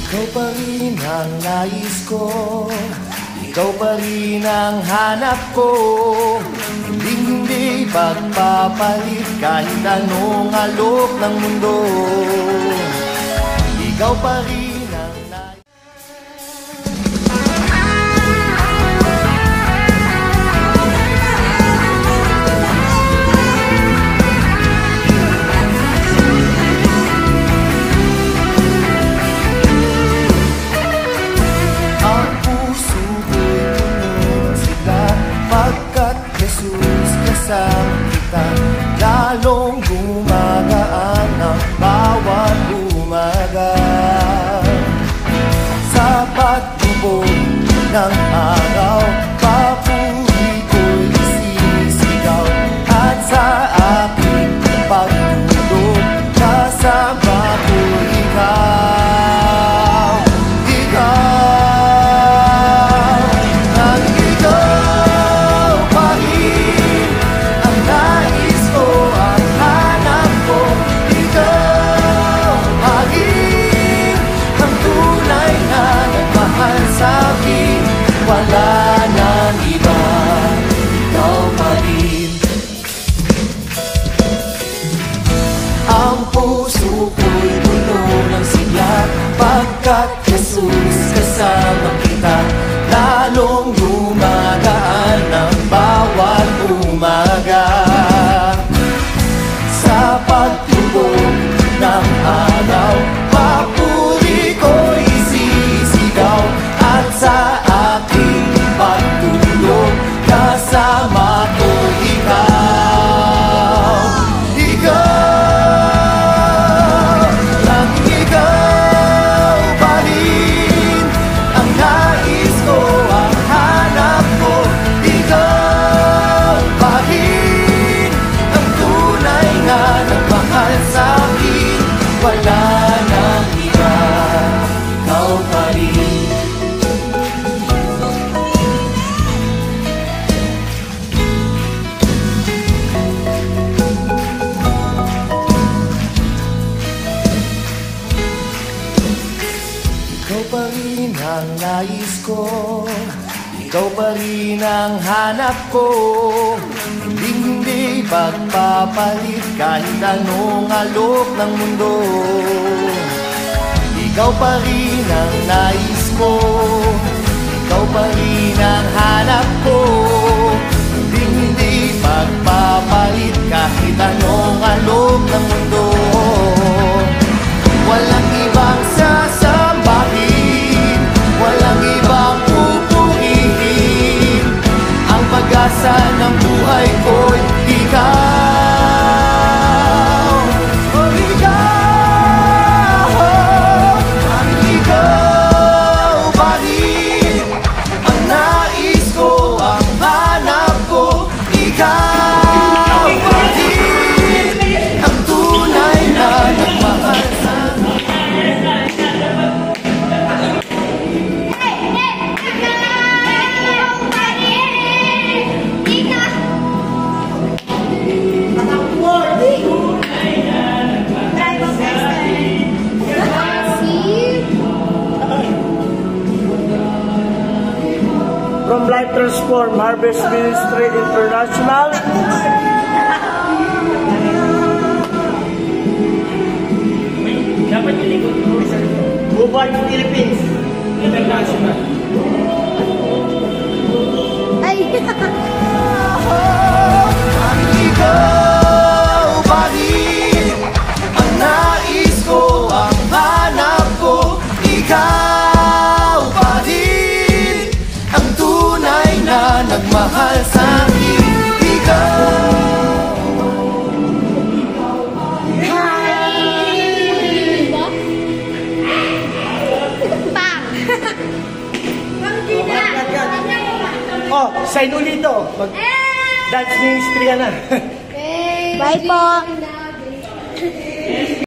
Ikaw pa rin ang nais ko, ikaw pa rin ang hanap ko. Hindi pagpapalit kahit anong alok ng mundo. Ikaw pa rin ang nais. Ang puso ko'y puno sila pagkat Jesus kasama kita. Lalong gumagaan ang bawat umaga. Sa pagtubog ng araw, papuri ko'y isisigaw. At sa aking pagtulog, kasama ko ikaw. Ikaw, ang ikaw pa rin ang nais ko, ang hanap ko. Ikaw pa rin ang tunay na nagmahal sa'kin. Wala nang iba, ikaw pa rin. Ang puso ko'y puno ng sigla pagkat Jesus kasama kita. Lalong gumagaan ang bawat umaga. Sa pagtubog ng araw, papuri ko'y isisigaw. At sa aking pagtulog, kasama ko ikaw. Ikaw, laging ikaw pa rin ang nais ko, ang hanap ko. Ikaw pa rin ang tunay na nagmahal sa'kin. Wala nang iba, ikaw pa rin. Ikaw pa rin ang nais ko, ikaw pa rin ang hanap ko. Hindi pagpapalit kahit anong alok ng mundo. Ikaw pa rin ang nais ko, ikaw pa rin ang hanap ko. Hindi pagpapalit kahit anong alok ng mundo. Walang ibang sasambahin, walang ibang pupurihin. Ang pag-asa ng buhay ko'y ikaw. Oh, ikaw, ang ikaw pa rin ang nais ko, ang hanap ko. Ikaw pa rin ang tunay na nagmahal sa From Life Transform Harvest Ministry International. Dapat ilikot mo. Mobile Philippines International. ang ikaw pa rin ang nais ko, ang hanap ko. Ikaw pa rin ang tunay na nagmahal sa'kin. Ikaw. Oh, sign ulit ito. Mag-dance ministry ka na. Bye po.